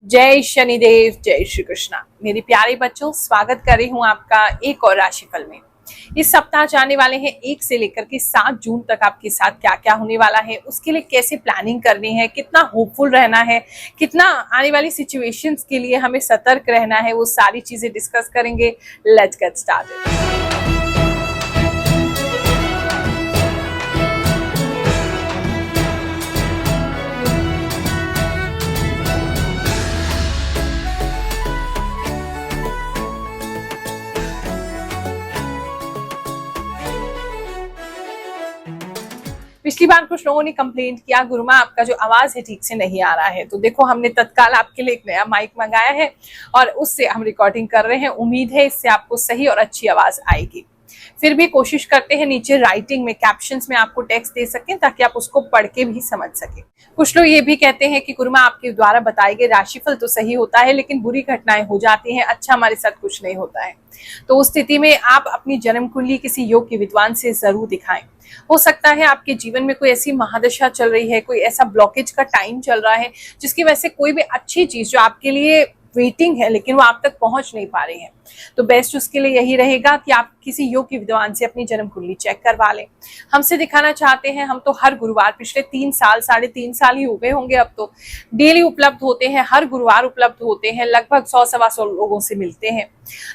जय शनिदेव, जय श्री कृष्णा। मेरे प्यारे बच्चों, स्वागत कर रही हूँ आपका एक और राशिफल में। इस सप्ताह जाने वाले हैं 1 से लेकर के 7 जून तक आपके साथ क्या क्या होने वाला है, उसके लिए कैसे प्लानिंग करनी है, कितना होपफुल रहना है, कितना आने वाली सिचुएशंस के लिए हमें सतर्क रहना है, वो सारी चीजें डिस्कस करेंगे। Let's get started. पिछली बार कुछ लोगों ने कंप्लेंट किया, गुरुमा आपका जो आवाज है ठीक से नहीं आ रहा है। तो देखो, हमने तत्काल आपके लिए एक नया माइक मंगाया है और उससे हम रिकॉर्डिंग कर रहे हैं। उम्मीद है इससे आपको सही और अच्छी आवाज आएगी। फिर भी कोशिश करते हैं नीचे राइटिंग में, कैप्शंस में आपको टेक्स्ट दे सकें ताकि आप उसको पढ़ के भी समझ सकें। कुछ लोग ये भी कहते हैं कि गुरुमा आपके द्वारा बताए गए राशिफल तो सही होता है, लेकिन बुरी घटनाएं हो जाती हैं, अच्छा हमारे साथ कुछ नहीं होता है। तो उस स्थिति में आप अपनी जन्म कुंडली किसी योग के विद्वान से जरूर दिखाएं। हो सकता है आपके जीवन में कोई ऐसी महादशा चल रही है, कोई ऐसा ब्लॉकेज का टाइम चल रहा है जिसकी वजह से कोई भी अच्छी चीज जो आपके लिए वेटिंग है लेकिन वो आप तक पहुंच नहीं पा रही है। तो बेस्ट उसके लिए यही रहेगा कि आप किसी योग के विद्वान से अपनी जन्म कुंडली चेक करवा लें। हमसे दिखाना चाहते हैं, हम तो हर गुरुवार पिछले 3 साल 3.5 साल ही हो गए होंगे अब तो, डेली उपलब्ध होते हैं, हर गुरुवार उपलब्ध होते हैं, लगभग 100-125 लोगों से मिलते हैं।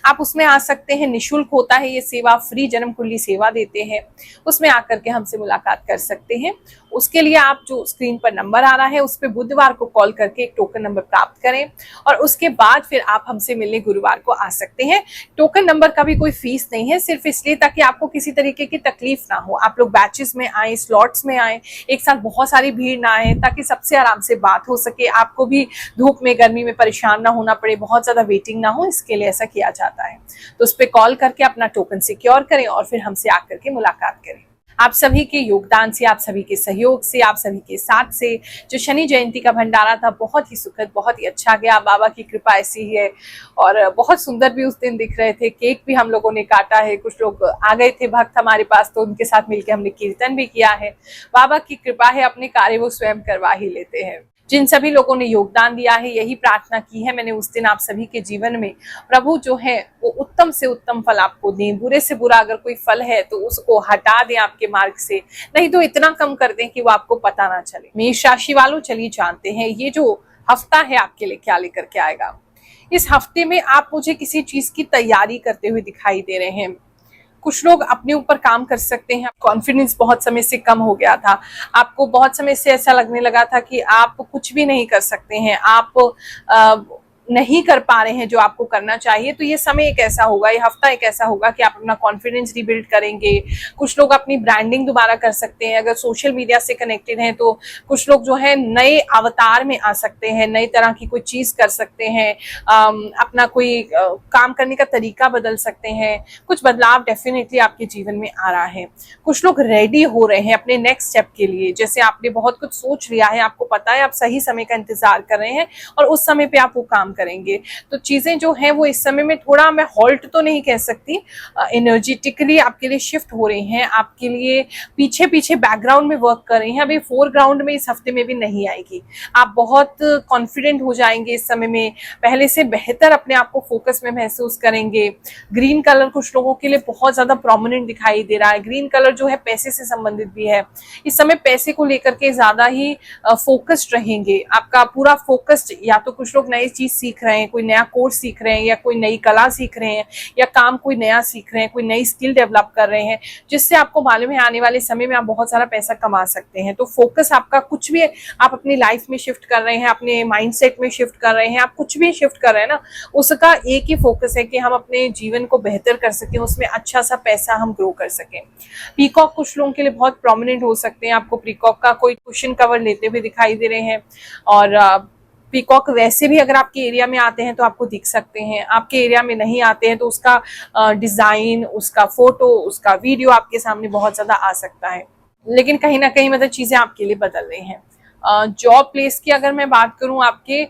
आप उसमें आ सकते हैं, निःशुल्क होता है ये सेवा, फ्री जन्म कुंडली सेवा देते हैं। उसमें आकर के हमसे मुलाकात कर सकते हैं। उसके लिए आप जो स्क्रीन पर नंबर आ रहा है उस पर बुधवार को कॉल करके एक टोकन नंबर प्राप्त करें और उसके बाद फिर आप हमसे मिलने गुरुवार को आ सकते हैं। टोकन नंबर का भी कोई फीस नहीं है, सिर्फ इसलिए ताकि आपको किसी तरीके की तकलीफ ना हो। आप लोग बैचेस में आए, स्लॉट्स में आए, एक साथ बहुत सारी भीड़ ना आए, ताकि सबसे आराम से बात हो सके, आपको भी धूप में गर्मी में परेशान ना होना पड़े, बहुत ज्यादा वेटिंग ना हो, इसके लिए ऐसा किया जाता है। तो उस पर कॉल करके अपना टोकन सिक्योर करें और फिर हमसे आकर के मुलाकात करें। आप सभी के योगदान से, आप सभी के सहयोग से, आप सभी के साथ से जो शनि जयंती का भंडारा था बहुत ही सुखद, बहुत ही अच्छा गया। बाबा की कृपा ऐसी ही है और बहुत सुंदर भी उस दिन दिख रहे थे। केक भी हम लोगों ने काटा है, कुछ लोग आ गए थे भक्त हमारे पास तो उनके साथ मिलकर हमने कीर्तन भी किया है। बाबा की कृपा है, अपने कार्य वो स्वयं करवा ही लेते हैं। जिन सभी लोगों ने योगदान दिया है, यही प्रार्थना की है मैंने उस दिन आप सभी के जीवन में, प्रभु जो है वो उत्तम से उत्तम फल आपको दें, बुरे से बुरा अगर कोई फल है तो उसको हटा दें आपके मार्ग से, नहीं तो इतना कम कर दें कि वो आपको पता ना चले। मेष राशि वालों, चलिए जानते हैं ये जो हफ्ता है आपके लिए क्या लेकर के आएगा। इस हफ्ते में आप मुझे किसी चीज की तैयारी करते हुए दिखाई दे रहे हैं। कुछ लोग अपने ऊपर काम कर सकते हैं। कॉन्फिडेंस बहुत समय से कम हो गया था, आपको बहुत समय से ऐसा लगने लगा था कि आप कुछ भी नहीं कर सकते हैं, आप नहीं कर पा रहे हैं जो आपको करना चाहिए। तो ये समय एक ऐसा होगा, ये हफ्ता एक ऐसा होगा कि आप अपना कॉन्फिडेंस रिबिल्ड करेंगे। कुछ लोग अपनी ब्रांडिंग दोबारा कर सकते हैं, अगर सोशल मीडिया से कनेक्टेड हैं तो कुछ लोग जो है नए अवतार में आ सकते हैं, नई तरह की कोई चीज कर सकते हैं, अपना कोई काम करने का तरीका बदल सकते हैं। कुछ बदलाव डेफिनेटली आपके जीवन में आ रहा है। कुछ लोग रेडी हो रहे हैं अपने नेक्स्ट स्टेप के लिए, जैसे आपने बहुत कुछ सोच लिया है, आपको पता है आप सही समय का इंतजार कर रहे हैं और उस समय पे आप वो काम करेंगे। तो चीजें जो हैं वो इस समय में थोड़ा, मैं हॉल्ट तो नहीं कह सकती, एनर्जेटिकली आपके लिए शिफ्ट हो रही हैं, आपके लिए पीछे पीछे बैकग्राउंड में वर्क कर रही हैं। अभी फोरग्राउंड में इस हफ्ते में भी नहीं आएगी। आप बहुत कॉन्फिडेंट हो जाएंगे इस समय में, पहले से बेहतर अपने आप को फोकस में महसूस करेंगे। ग्रीन कलर कुछ लोगों के लिए बहुत ज्यादा प्रोमिनेंट दिखाई दे रहा है। ग्रीन कलर जो है पैसे से संबंधित भी है। इस समय पैसे को लेकर के ज्यादा ही फोकस्ड रहेंगे। आपका पूरा फोकस्ड, या तो कुछ लोग नई चीज सीख रहे हैं, कोई नया कोर्स सीख रहे हैं, या कोई नई कला सीख रहे हैं, या काम कोई नया सीख रहे हैं, कोई नई स्किल डेवलप कर रहे हैं, जिससे आपको मालूम है आने वाले समय में आप बहुत सारा पैसा कमा सकते हैं। तो फोकस आपका कुछ भी आप अपनी लाइफ में शिफ्ट कर रहे हैं, अपने माइंडसेट में शिफ्ट कर रहे हैं, आप कुछ भी शिफ्ट कर रहे हैं ना, उसका एक ही फोकस है कि हम अपने जीवन को बेहतर कर सकें, उसमें अच्छा सा पैसा हम ग्रो कर सकें। पीकॉक कुछ लोगों के लिए बहुत प्रोमिनेंट हो सकते हैं। आपको पीकॉक का कोई कुशन कवर लेते हुए दिखाई दे रहे हैं और पीकॉक वैसे भी अगर आपके एरिया में आते हैं तो आपको दिख सकते हैं। आपके एरिया में नहीं आते हैं तो उसका डिजाइन, उसका फोटो, उसका वीडियो आपके सामने बहुत ज्यादा आ सकता है, लेकिन कहीं ना कहीं मतलब चीजें आपके लिए बदल रही हैं। जॉब प्लेस की अगर मैं बात करूं, आपके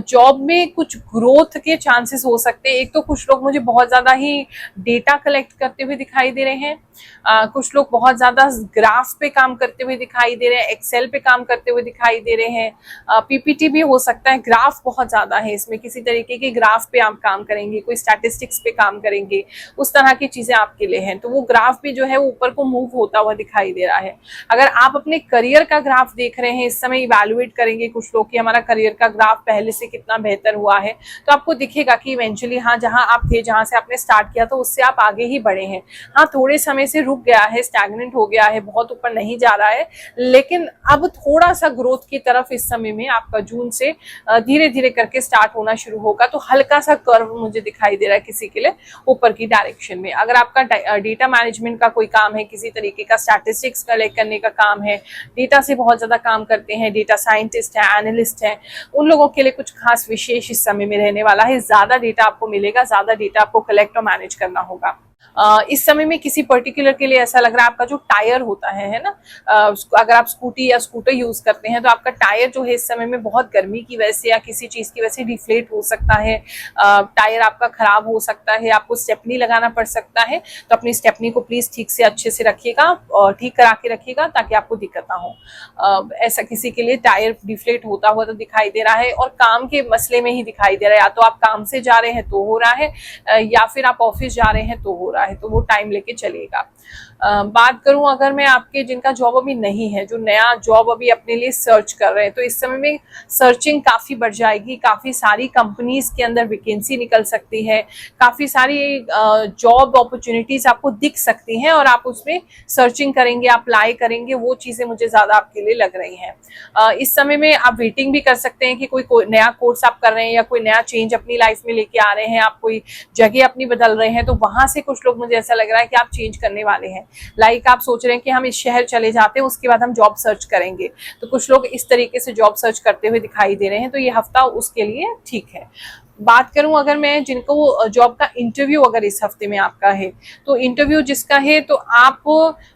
जॉब में कुछ ग्रोथ के चांसेस हो सकते हैं। एक तो कुछ लोग मुझे बहुत ज्यादा ही डेटा कलेक्ट करते हुए दिखाई दे रहे हैं, कुछ लोग बहुत ज्यादा ग्राफ पे काम करते हुए दिखाई दे रहे हैं, एक्सेल पे काम करते हुए दिखाई दे रहे हैं, पीपीटी भी हो सकता है। ग्राफ बहुत ज्यादा है इसमें, किसी तरीके के ग्राफ पे आप काम करेंगे, कोई स्टैटिस्टिक्स पे काम करेंगे, उस तरह की चीजें आपके लिए हैं। तो वो ग्राफ भी जो है वो ऊपर को मूव होता हुआ दिखाई दे रहा है। अगर आप अपने करियर का ग्राफ देख रहे हैं, इस समय इवैल्यूएट करेंगे कुछ लोग कि हमारा करियर का ग्राफ पहले से कितना बेहतर हुआ है, तो आपको दिखेगा कि इवेंचुअली हाँ, जहां आप थे, जहां से आपने स्टार्ट किया तो उससे आप आगे ही बढ़े हैं। हाँ, थोड़े समय से रुक गया है, स्टैग्नेंट हो गया है, बहुत ऊपर नहीं जा रहा है, लेकिन अब थोड़ा सा ग्रोथ की तरफ इस समय में आपका जून से धीरे धीरे करके स्टार्ट होना शुरू होगा। तो हल्का सा कर्व मुझे दिखाई दे रहा है किसी के लिए ऊपर की डायरेक्शन में। अगर आपका डेटा मैनेजमेंट का कोई काम है, किसी तरीके का स्टैटिस्टिक्स कलेक्ट करने का काम है, डेटा से बहुत ज्यादा काम करते हैं, डेटा साइंटिस्ट है, एनालिस्ट है, उन लोगों के लिए कुछ खास विशेष इस समय में रहने वाला है। ज्यादा डेटा आपको मिलेगा, ज्यादा डेटा आपको कलेक्ट और मैनेज करना होगा। इस समय में किसी पर्टिकुलर के लिए ऐसा लग रहा है आपका जो टायर होता है ना, अगर आप स्कूटी या स्कूटर यूज करते हैं तो आपका टायर जो है इस समय में बहुत गर्मी की वजह से या किसी चीज की वजह से डिफ्लेट हो सकता है, टायर आपका खराब हो सकता है, आपको स्टेपनी लगाना पड़ सकता है। तो अपनी स्टेपनी को प्लीज ठीक से अच्छे से रखिएगा और ठीक करा के रखिएगा ताकि आपको दिक्कत ना हो। ऐसा किसी के लिए टायर डिफ्लेट होता हुआ तो दिखाई दे रहा है और काम के मसले में ही दिखाई दे रहा है। या तो आप काम से जा रहे हैं तो हो रहा है, या फिर आप ऑफिस जा रहे हैं तो हो रहा है, तो वो टाइम लेके चलेगा। बात करूं अगर मैं आपके जिनका जॉब अभी नहीं है, जो नया जॉब अभी अपने लिए सर्च कर रहे हैं, तो इस समय में सर्चिंग काफी बढ़ जाएगी। काफी सारी कंपनीज के अंदर वैकेंसी निकल सकती है, काफी सारी जॉब अपॉर्चुनिटीज आपको दिख सकती हैं और आप उसमें सर्चिंग करेंगे, अप्लाई करेंगे, वो चीजें मुझे ज्यादा आपके लिए लग रही हैं। इस समय में आप वेटिंग भी कर सकते हैं कि कोई नया कोर्स आप कर रहे हैं या कोई नया चेंज अपनी लाइफ में लेके आ रहे हैं, आप कोई जगह अपनी बदल रहे हैं, तो वहां से कुछ लोग मुझे ऐसा लग रहा है कि आप चेंज करने वाले हैं। लाइक आप सोच रहे हैं कि हम इस शहर चले जाते हैं, उसके बाद हम जॉब सर्च करेंगे, तो कुछ लोग इस तरीके से जॉब सर्च करते हुए दिखाई दे रहे हैं। तो ये हफ्ता उसके लिए ठीक है। बात करूं अगर मैं जिनको जॉब का इंटरव्यू अगर इस हफ्ते में आपका है, तो इंटरव्यू जिसका है तो आप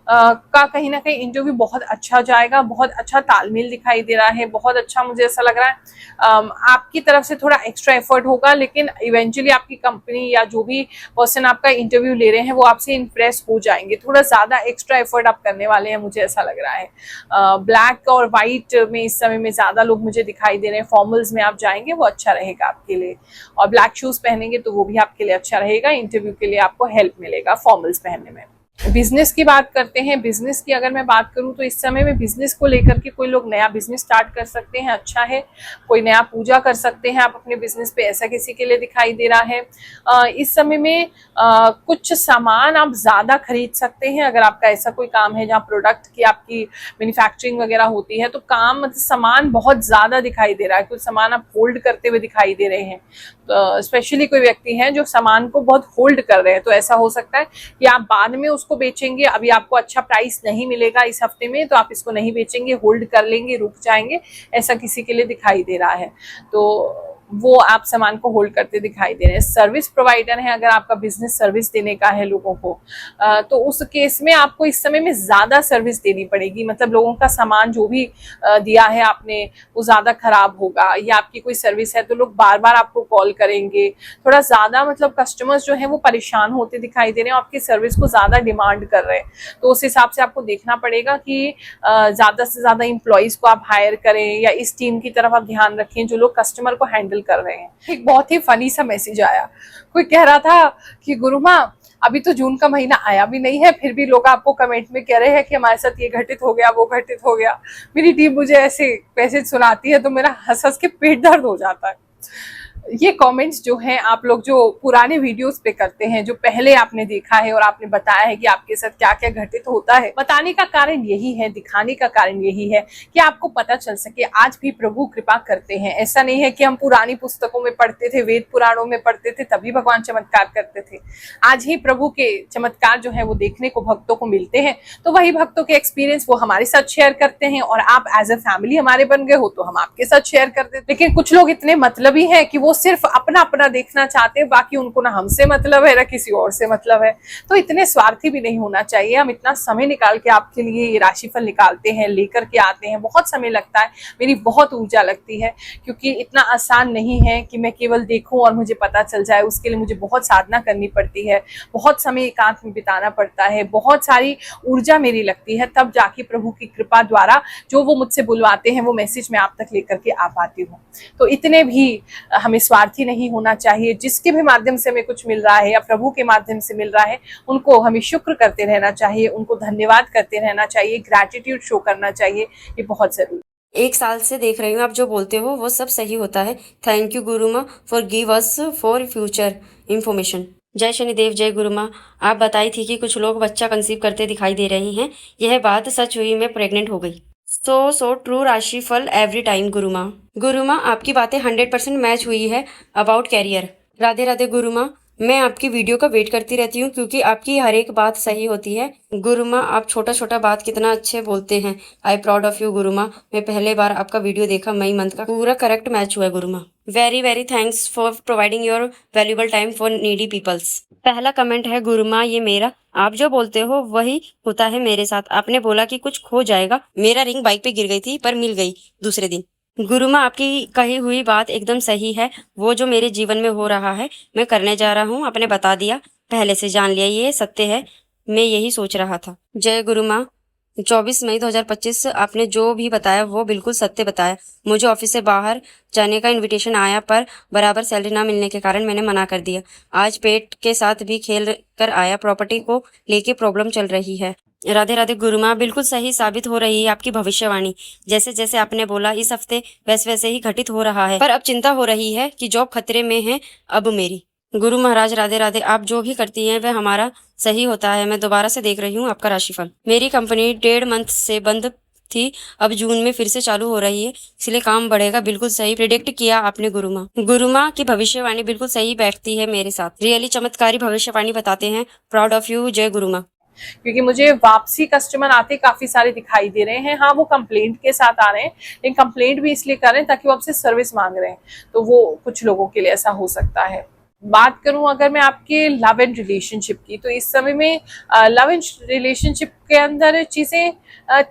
का कहीं ना कहीं इंटरव्यू बहुत अच्छा जाएगा, बहुत अच्छा तालमेल दिखाई दे रहा है, बहुत अच्छा मुझे ऐसा लग रहा है। आपकी तरफ से थोड़ा एक्स्ट्रा एफर्ट होगा, लेकिन इवेंचुअली आपकी कंपनी या जो भी पर्सन आपका इंटरव्यू ले रहे हैं वो आपसे इंप्रेस हो जाएंगे। थोड़ा ज्यादा एक्स्ट्रा एफर्ट आप करने वाले हैं, मुझे ऐसा लग रहा है। ब्लैक और व्हाइट में इस समय में ज्यादा लोग मुझे दिखाई दे रहे हैं। फॉर्मल्स में आप जाएंगे वो अच्छा रहेगा आपके लिए, और ब्लैक शूज पहनेंगे तो वो भी आपके लिए अच्छा रहेगा। इंटरव्यू के लिए आपको हेल्प मिलेगा फॉर्मल्स पहनने में। बिजनेस की बात करते हैं। बिजनेस की अगर मैं बात करूं तो इस समय में बिजनेस को लेकर के कोई लोग नया बिजनेस स्टार्ट कर सकते हैं, अच्छा है। कोई नया पूजा कर सकते हैं आप अपने बिजनेस पे, ऐसा किसी के लिए दिखाई दे रहा है। इस समय में कुछ सामान आप ज्यादा खरीद सकते हैं। अगर आपका ऐसा कोई काम है जहाँ प्रोडक्ट की आपकी मैन्युफैक्चरिंग वगैरह होती है, तो काम मतलब सामान बहुत ज्यादा दिखाई दे रहा है। कुछ सामान आप होल्ड करते हुए दिखाई दे रहे हैं, तो स्पेशली कोई व्यक्ति है जो सामान को बहुत होल्ड कर रहे हैं, तो ऐसा हो सकता है कि आप बाद में उसको बेचेंगे। अभी आपको अच्छा प्राइस नहीं मिलेगा इस हफ्ते में, तो आप इसको नहीं बेचेंगे, होल्ड कर लेंगे, रुक जाएंगे, ऐसा किसी के लिए दिखाई दे रहा है। तो वो आप सामान को होल्ड करते दिखाई दे रहे हैं। सर्विस प्रोवाइडर है, अगर आपका बिजनेस सर्विस देने का है लोगों को, तो उस केस में आपको इस समय में ज्यादा सर्विस देनी पड़ेगी। मतलब लोगों का सामान जो भी दिया है आपने वो ज्यादा खराब होगा, या आपकी कोई सर्विस है तो लोग बार बार आपको कॉल करेंगे। थोड़ा ज्यादा मतलब कस्टमर्स जो है वो परेशान होते दिखाई दे रहे हैं, आपकी सर्विस को ज्यादा डिमांड कर रहे हैं। तो उस हिसाब से आपको देखना पड़ेगा कि ज्यादा से ज्यादा इंप्लॉइज को आप हायर करें, या इस टीम की तरफ आप ध्यान रखें जो लोग कस्टमर को हैंडल कर रहे हैं। एक बहुत ही फनी सा मैसेज आया, कोई कह रहा था कि गुरु माँ अभी तो जून का महीना आया भी नहीं है, फिर भी लोग आपको कमेंट में कह रहे हैं कि हमारे साथ ये घटित हो गया, वो घटित हो गया। मेरी टीम मुझे ऐसे मैसेज सुनाती है तो मेरा हंस हंस के पेट दर्द हो जाता है। ये कमेंट्स जो हैं आप लोग जो पुराने वीडियोस पे करते हैं, जो पहले आपने देखा है और आपने बताया है कि आपके साथ क्या क्या घटित होता है, बताने का कारण यही है, दिखाने का कारण यही है कि आपको पता चल सके आज भी प्रभु कृपा करते हैं। ऐसा नहीं है कि हम पुरानी पुस्तकों में पढ़ते थे, वेद पुराणों में पढ़ते थे तभी भगवान चमत्कार करते थे। आज ही प्रभु के चमत्कार जो है वो देखने को भक्तों को मिलते हैं, तो वही भक्तों के एक्सपीरियंस वो हमारे साथ शेयर करते हैं, और आप एज ए फैमिली हमारे बन गए हो तो हम आपके साथ शेयर करते हैं। लेकिन कुछ लोग इतने मतलबी हैं कि वो सिर्फ अपना अपना देखना चाहते हैं, बाकी उनको ना हमसे मतलब है ना किसी और से मतलब है। तो इतने स्वार्थी भी नहीं होना चाहिए। हम इतना समय निकाल के आपके लिए ये राशिफल निकालते हैं, लेकर के आते हैं, बहुत समय लगता है, मेरी बहुत ऊर्जा लगती है, क्योंकि इतना आसान नहीं है कि मैं केवल देखूं और मुझे पता चल जाए। उसके लिए मुझे बहुत साधना करनी पड़ती है, बहुत समय एकांत में बिताना पड़ता है, बहुत सारी ऊर्जा मेरी लगती है, तब जाके प्रभु की कृपा द्वारा जो वो मुझसे बुलवाते हैं वो मैसेज मैं आप तक लेकर के आ पाती हूँ। तो इतने भी हमें स्वार्थी नहीं होना चाहिए। जिसके भी माध्यम से हमें कुछ मिल रहा है या प्रभु के माध्यम से मिल रहा है, उनको हमें शुक्र करते रहना चाहिए, उनको धन्यवाद करते रहना चाहिए, ग्रैटिट्यूड शो करना चाहिए, ये बहुत जरूरी। 1 साल से देख रही हूँ, आप जो बोलते हो वो सब सही होता है। थैंक यू गुरु माँ for give us for future information. जय शनिदेव, जय गुरु माँ। आप बताई थी कि कुछ लोग बच्चा कंसीव करते दिखाई दे रहे हैं, यह बात सच हुई, मैं प्रेग्नेंट हो गई। सो ट्रू, राशिफल एवरी टाइम गुरु माँ। गुरु माँ, आपकी बातें 100% मैच हुई है अबाउट कैरियर। राधे राधे गुरु माँ। मैं आपकी वीडियो का वेट करती रहती हूँ क्योंकि आपकी हर एक बात सही होती है। गुरु माँ, आप छोटा छोटा बात कितना अच्छे बोलते हैं। आई प्राउड ऑफ यू गुरु माँ। मैं पहले बार आपका वीडियो देखा, मई मंथ का, पूरा करेक्ट मैच हुआ है गुरु माँ। Very very thanks for providing your valuable time for needy peoples. पहला कमेंट है गुरु माँ, ये मेरा, आप जो बोलते हो वही होता है मेरे साथ। आपने बोला कि कुछ खो जाएगा, मेरा रिंग बाइक पे गिर गई थी पर मिल गई दूसरे दिन। गुरु माँ, आपकी कही हुई बात एकदम सही है। वो जो मेरे जीवन में हो रहा है, मैं करने जा रहा हूँ, आपने बता दिया, पहले से जान लिया, ये सत्य है, मैं यही सोच रहा था। जय गुरु माँ। 24 मई 2025 आपने जो भी बताया वो बिल्कुल सत्य बताया। मुझे ऑफिस से बाहर जाने का इनविटेशन आया पर बराबर सैलरी ना मिलने के कारण मैंने मना कर दिया। आज पेट के साथ भी खेल कर आया, प्रॉपर्टी को लेके प्रॉब्लम चल रही है। राधे राधे गुरु माँ, बिल्कुल सही साबित हो रही है आपकी भविष्यवाणी। जैसे जैसे आपने बोला इस हफ्ते वैसे वैसे ही घटित हो रहा है, पर अब चिंता हो रही है कि जॉब खतरे में है अब मेरी। गुरु महाराज राधे राधे, आप जो भी करती हैं वह हमारा सही होता है। मैं दोबारा से देख रही हूँ आपका राशिफल। मेरी कंपनी 1.5 मंथ से बंद थी, अब जून में फिर से चालू हो रही है, इसलिए काम बढ़ेगा। बिल्कुल सही प्रिडिक्ट किया आपने गुरु माँ। गुरु माँ की भविष्यवाणी बिल्कुल सही बैठती है मेरे साथ। रियली चमत्कारी भविष्यवाणी बताते हैं। प्राउड ऑफ यू, जय गुरु माँ। क्योंकि मुझे वापसी कस्टमर आते काफी सारे दिखाई दे रहे हैं। हाँ, वो कंप्लेंट के साथ आ रहे हैं, लेकिन कंप्लेंट भी इसलिए कर रहे हैं ताकि वो आपसे सर्विस मांग रहे हैं, तो वो कुछ लोगों के लिए ऐसा हो सकता है। बात करूं अगर मैं आपके लव एंड रिलेशनशिप की, तो इस समय में लव एंड रिलेशनशिप के अंदर चीजें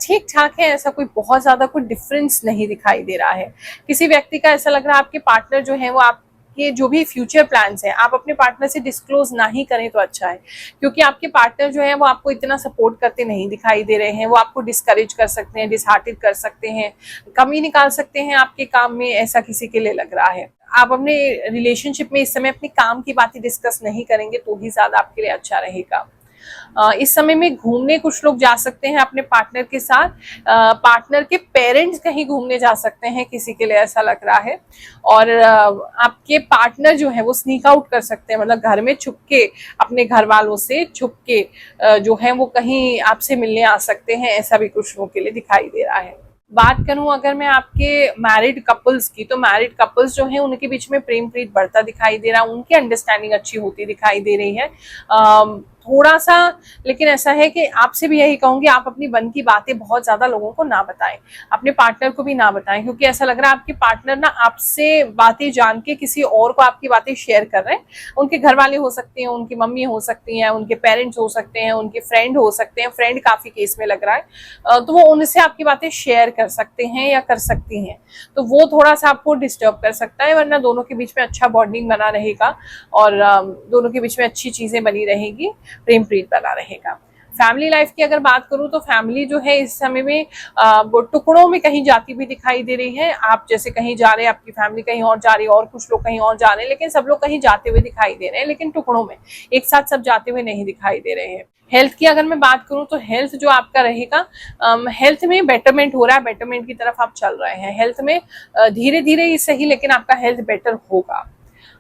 ठीक ठाक है, ऐसा कोई बहुत ज्यादा कोई डिफरेंस नहीं दिखाई दे रहा है। किसी व्यक्ति का ऐसा लग रहा है आपके पार्टनर जो है वो आपके जो भी फ्यूचर प्लान्स हैं आप अपने पार्टनर से डिस्क्लोज ना ही करें तो अच्छा है, क्योंकि आपके पार्टनर जो है वो आपको इतना सपोर्ट करते नहीं दिखाई दे रहे हैं। वो आपको डिस्करेज कर सकते हैं, डिसहार्टेड कर सकते हैं, कमी निकाल सकते हैं आपके काम में, ऐसा किसी के लिए लग रहा है। आप अपने रिलेशनशिप में इस समय अपने काम की बातें डिस्कस नहीं करेंगे तो ही ज्यादा आपके लिए अच्छा रहेगा। इस समय में घूमने कुछ लोग जा सकते हैं अपने पार्टनर के साथ। पार्टनर के पेरेंट्स कहीं घूमने जा सकते हैं, किसी के लिए ऐसा लग रहा है। और आपके पार्टनर जो है वो स्नीक आउट कर सकते हैं, मतलब घर में छुप के, अपने घर वालों से छुप के जो है वो कहीं आपसे मिलने आ सकते हैं, ऐसा भी कुछ लोगों के लिए दिखाई दे रहा है। बात करूं अगर मैं आपके मैरिड कपल्स की, तो मैरिड कपल्स जो हैं उनके बीच में प्रेम प्रीत बढ़ता दिखाई दे रहा है, उनकी अंडरस्टैंडिंग अच्छी होती दिखाई दे रही है। थोड़ा सा लेकिन ऐसा है कि आपसे भी यही कहूंगी, आप अपनी मन की बातें बहुत ज्यादा लोगों को ना बताएं, अपने पार्टनर को भी ना बताएं, क्योंकि ऐसा लग रहा है आपके पार्टनर ना आपसे बातें जान के किसी और को आपकी बातें शेयर कर रहे हैं। उनके घर वाले हो सकते हैं, उनकी मम्मी हो सकती हैं, उनके पेरेंट्स हो सकते हैं, उनके फ्रेंड हो सकते हैं, फ्रेंड काफी केस में लग रहा है, तो वो उनसे आपकी बातें शेयर कर सकते हैं या कर सकती हैं, तो वो थोड़ा सा आपको डिस्टर्ब कर सकता है। वरना दोनों के बीच में अच्छा बॉन्डिंग बना रहेगा और दोनों के बीच में अच्छी चीजें बनी रहेगी, प्रेम प्रीत बना रहेगा। फैमिली लाइफ की अगर बात करूं तो फैमिली जो है इस समय में वो टुकड़ों में कहीं जाती हुई दिखाई दे रही है। आप जैसे कहीं जा रहे हैं, आपकी फैमिली कहीं और जा रही है और कुछ लोग कहीं और जा रहे हैं, लेकिन सब लोग कहीं जाते हुए दिखाई दे रहे हैं, लेकिन टुकड़ों में, एक साथ सब जाते हुए नहीं दिखाई दे रहे हैं। हेल्थ की अगर मैं बात करूं तो हेल्थ जो आपका रहेगा, हेल्थ में बेटरमेंट हो रहा है, बेटरमेंट की तरफ आप चल रहे हैं। हेल्थ में धीरे धीरे ही सही, लेकिन आपका हेल्थ बेटर होगा।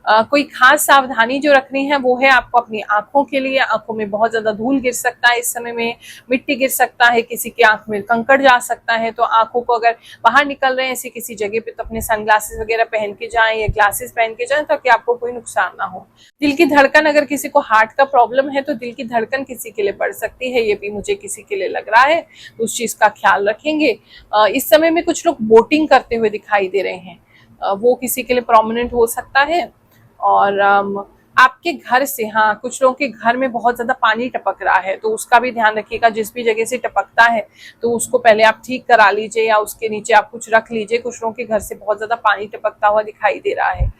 कोई खास सावधानी जो रखनी है वो है आपको अपनी आंखों के लिए। आंखों में बहुत ज्यादा धूल गिर सकता है, इस समय में मिट्टी गिर सकता है, किसी की आंख में कंकड़ जा सकता है, तो आंखों को अगर बाहर निकल रहे हैं ऐसी किसी जगह पे तो अपने सनग्लासेस वगैरह पहन के जाएं या ग्लासेस पहन के जाएं, ताकि आपको कोई नुकसान ना हो। दिल की धड़कन, अगर किसी को हार्ट का प्रॉब्लम है तो दिल की धड़कन किसी के लिए बढ़ सकती है, ये भी मुझे किसी के लिए लग रहा है, तो उस चीज का ख्याल रखेंगे। इस समय में कुछ लोग बोटिंग करते हुए दिखाई दे रहे हैं, वो किसी के लिए प्रोमिनेंट हो सकता है। और आपके घर से, हाँ, कुछ लोगों के घर में बहुत ज्यादा पानी टपक रहा है, तो उसका भी ध्यान रखिएगा। जिस भी जगह से टपकता है तो उसको पहले आप ठीक करा लीजिए, या उसके नीचे आप कुछ रख लीजिए। कुछ लोगों के घर से बहुत ज्यादा पानी टपकता हुआ दिखाई दे रहा है,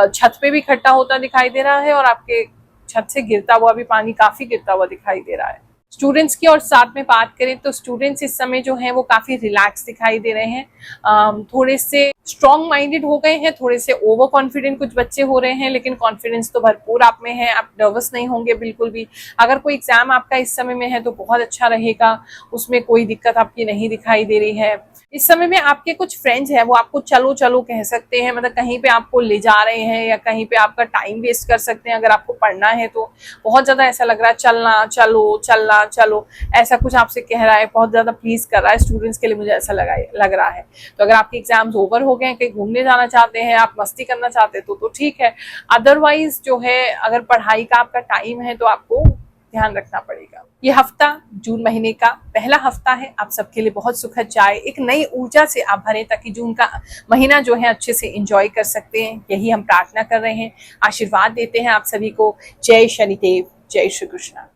छत पे भी इकट्ठा होता दिखाई दे रहा है, और आपके छत से गिरता हुआ भी पानी काफी गिरता हुआ दिखाई दे रहा है। स्टूडेंट्स की और साथ में बात करें तो स्टूडेंट्स इस समय जो हैं वो काफी रिलैक्स दिखाई दे रहे हैं, थोड़े से स्ट्रॉन्ग माइंडेड हो गए हैं, थोड़े से ओवर कॉन्फिडेंट कुछ बच्चे हो रहे हैं, लेकिन कॉन्फिडेंस तो भरपूर आप में है। आप नर्वस नहीं होंगे बिल्कुल भी। अगर कोई एग्जाम आपका इस समय में है तो बहुत अच्छा रहेगा, उसमें कोई दिक्कत आपकी नहीं दिखाई दे रही है। इस समय में आपके कुछ फ्रेंड्स हैं वो आपको चलो चलो कह सकते हैं, मतलब कहीं पे आपको ले जा रहे हैं या कहीं पे आपका टाइम वेस्ट कर सकते हैं। अगर आपको पढ़ना है तो बहुत ज्यादा ऐसा लग रहा है चलना चलो चलना चलो, ऐसा कुछ आपसे कह रहा है, बहुत ज्यादा प्लीज कर रहा है स्टूडेंट्स के लिए, मुझे ऐसा लग रहा है। तो अगर आपके एग्जाम्स ओवर हो गए हैं, कहीं घूमने जाना चाहते हैं, आप मस्ती करना चाहते हैं तो ठीक है। अदरवाइज जो है अगर पढ़ाई का आपका टाइम है तो आपको ध्यान रखना पड़ेगा। ये हफ्ता जून महीने का पहला हफ्ता है, आप सबके लिए बहुत सुखद जाए, एक नई ऊर्जा से आप भरें ताकि जून का महीना जो है अच्छे से एंजॉय कर सकते हैं। यही हम प्रार्थना कर रहे हैं, आशीर्वाद देते हैं आप सभी को। जय शनिदेव, जय श्री कृष्ण।